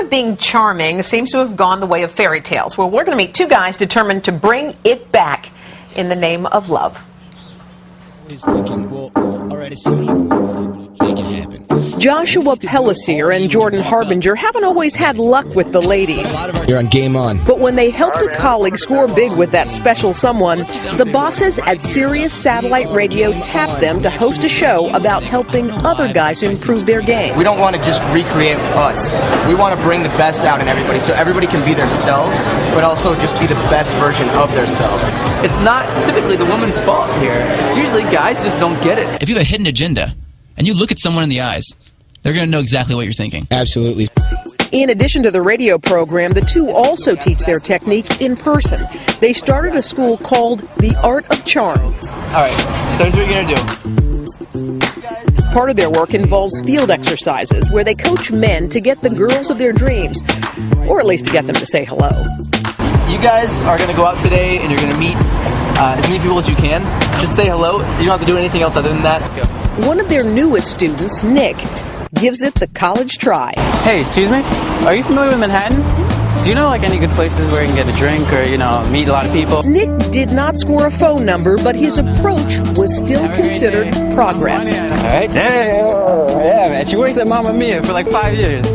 of being charming seems to have gone the way of fairy tales. Well, we're going to meet two guys determined to bring it back in the name of love. He's thinking, well, all right, it's me. Make it happen. Joshua Pellisier and Jordan Harbinger haven't always had luck with the ladies. You're on Game On. But when they helped a colleague score big with that special someone, the bosses at Sirius Satellite Radio tapped them to host a show about helping other guys improve their game. We don't want to just recreate us. We want to bring the best out in everybody so everybody can be themselves, but also just be the best version of themselves. It's not typically the woman's fault here. It's usually guys just don't get it. If you have a hidden agenda and you look at someone in the eyes, they're going to know exactly what you're thinking. Absolutely. In addition to the radio program, the two also teach their technique in person. They started a school called The Art of Charm. All right, so here's what you're going to do. Part of their work involves field exercises where they coach men to get the girls of their dreams, or at least to get them to say hello. You guys are going to go out today and you're going to meet as many people as you can. Just say hello. You don't have to do anything else other than that. Let's go. One of their newest students, Nick, gives it the college try. Hey, excuse me? Are you familiar with Manhattan? Do you know like any good places where you can get a drink or, you know, meet a lot of people? Nick did not score a phone number, but his approach was still considered progress. All right. Yeah, man. She works at Mamma Mia for like 5 years.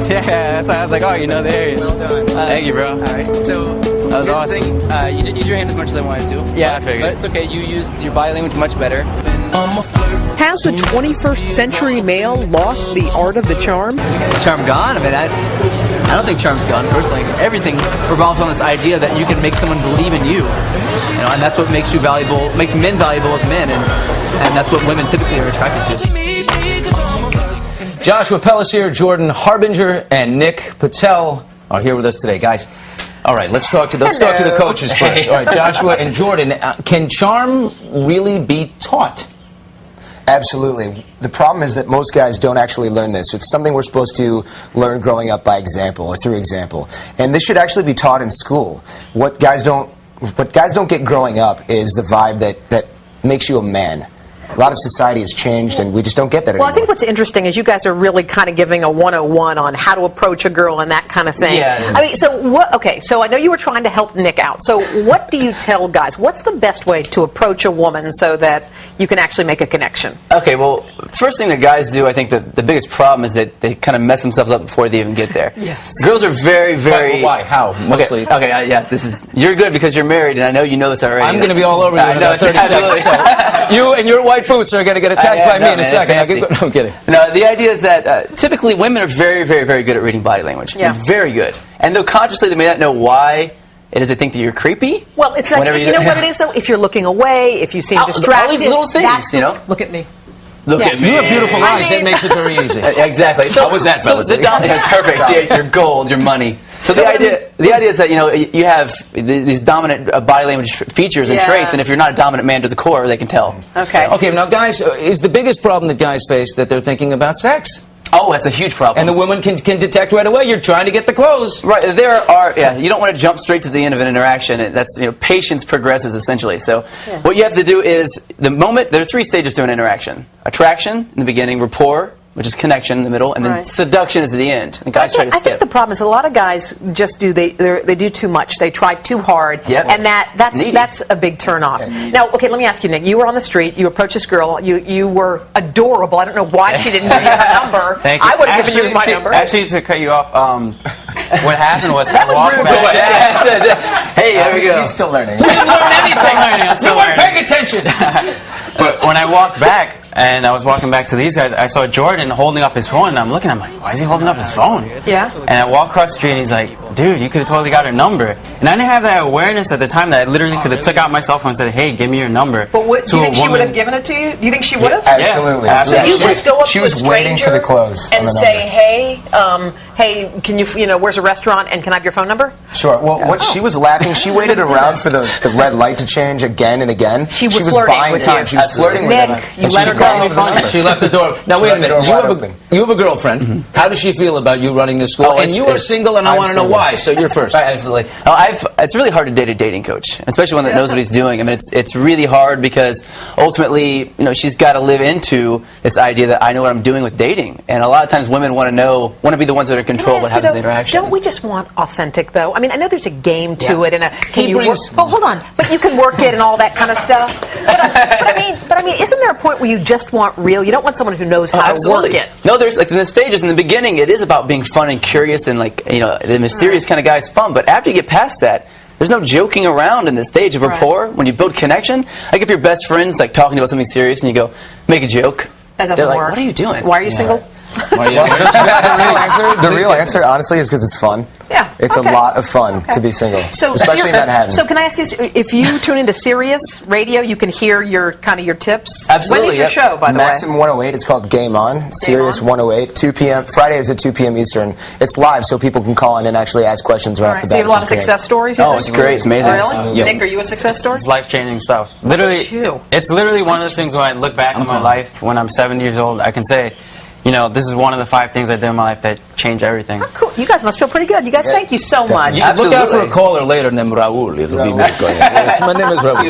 Yeah, that's why I was like, oh, you know the area. Well done. Thank you, bro. All right, so that was awesome. You didn't use your hand as much as I wanted to. Yeah, I figured. But it's okay. You used your body language much better. Has the 21st century male lost the art of the charm? Charm gone? I mean, I don't think charm's gone, personally. Everything revolves on this idea that you can make someone believe in you. You know, and that's what makes you valuable, makes men valuable as men, and that's what women typically are attracted to. Joshua Pellisier, Jordan Harbinger, and Nick Patel are here with us today, guys. All right, let's talk to the coaches first. All right, Joshua and Jordan, can charm really be taught? Absolutely. The problem is that most guys don't actually learn this. It's something we're supposed to learn growing up by example or through example. And this should actually be taught in school. What guys don't get growing up is the vibe that makes you a man. A lot of society has changed, and we just don't get that anymore. Well, I think what's interesting is you guys are really kind of giving a 101 on how to approach a girl and that kind of thing. Yeah. I mean, so what? Okay, so I know you were trying to help Nick out. So what do you tell guys? What's the best way to approach a woman so that you can actually make a connection? Okay, well, first thing that guys do, I think the biggest problem is that they kind of mess themselves up before they even get there. Yes. Girls are very, very... Why? How? Mostly. Okay, yeah, you're good because you're married, and I know you know this already. I'm going to be all over you in about 30 seconds. So you and your white boots are going to get attacked by me in a second. No, I'm kidding. No, the idea is that typically women are very, very, very good at reading body language. Yeah. Very good. And though consciously they may not know why it is they think that you're creepy. Well, it's like, you know what it is, though? If you're looking away, if you seem distracted. All these little things, you know? Look at me. Look at me. You have beautiful eyes. That makes it very easy. Exactly. How was that, fellas? Perfect. See, your gold, your money. So the idea is that, you know, you have these dominant body language features and traits, and if you're not a dominant man to the core, they can tell. Okay. Okay, now guys, is the biggest problem that guys face that they're thinking about sex? Oh, that's a huge problem. And the women can detect right away. You're trying to get the clothes. Right. You don't want to jump straight to the end of an interaction. That's, you know, patience progresses essentially. So what you have to do is there are 3 stages to an interaction. Attraction in the beginning, rapport, which is connection in the middle, and then seduction is at the end. And guys try to skip. I think the problem is a lot of guys just they do too much. They try too hard, and that's a big turnoff. Now, okay, let me ask you, Nick. You were on the street. You approached this girl. You were adorable. I don't know why she didn't give you her number. Thank you. I would have given you my number. Actually, to cut you off, what happened was I walked back. Hey, there we go. He's still learning. You didn't learn anything. I'm still You weren't learning. paying attention. But when I walked back, and I was walking back to these guys, I saw Jordan holding up his phone, and I'm looking, I'm like, why is he holding up his phone? Yeah. And I walk across the street, and he's like, dude, you could have totally got her number. And I didn't have that awareness at the time that I literally could have took out my cell phone and said, hey, give me your number. But do you think she would have given it to you? Do you think she would have? Absolutely. Yeah. So you just go up she to a was stranger waiting for the clothes and say, hey, can you know, where's a restaurant, and can I have your phone number? Sure. Well, she was laughing. She waited around for the red light to change again and again. She was flirting buying with time. you. She was flirting with Nick, him. you let her go. She left the door. Now wait a minute. You have a girlfriend. How does she feel about you running this school? And you are single, and I want to know why. So you're first. Right, absolutely. It's really hard to date a dating coach, especially one that knows what he's doing. I mean, it's really hard because ultimately, you know, she's got to live into this idea that I know what I'm doing with dating, and a lot of times women want to be the ones that are control Can I what ask you, happens in the though, interaction. Don't we just want authentic, though? I mean, I know there's a game to it, and He brings- hold on, but you can work it and all that kind of stuff. But I mean, isn't there a point where you just want real? You don't want someone who knows how to work it. No, there's like in the stages in the beginning, it is about being fun and curious and like the mysterious kind of guy is fun. But after you get past that, there's no joking around in the stage of rapport. When you build connection, like if your best friend's like talking about something serious and you go make a joke, That doesn't they're like, work. "What are you doing? Why are you single? The real answer, honestly, is because it's fun. Yeah, It's okay. a lot of fun Okay. to be single, So, especially in Manhattan. So can I ask you, if you tune into Sirius Radio, you can hear your tips? Absolutely, When is your yep. show, by the Maximum way? 108. It's called Game On. Sirius On. 108. 2 p.m. Fridays at 2 p.m. Eastern. It's live, so people can call in and actually ask questions right All off right, the so you bat. have a lot of which is great. success stories? Oh, it's great. It's amazing. Really? Absolutely. Nick, are you a success story? It's life-changing stuff. Literally, you. it's literally one of those things when I look back on my life when I'm 70 years old, I can say, this is one of the 5 things I did in my life that changed everything. Oh, cool. You guys must feel pretty good. You guys, thank you so much. You should look out for a Absolutely. caller later named Raul. It'll be me going. Yes, my name is Raul.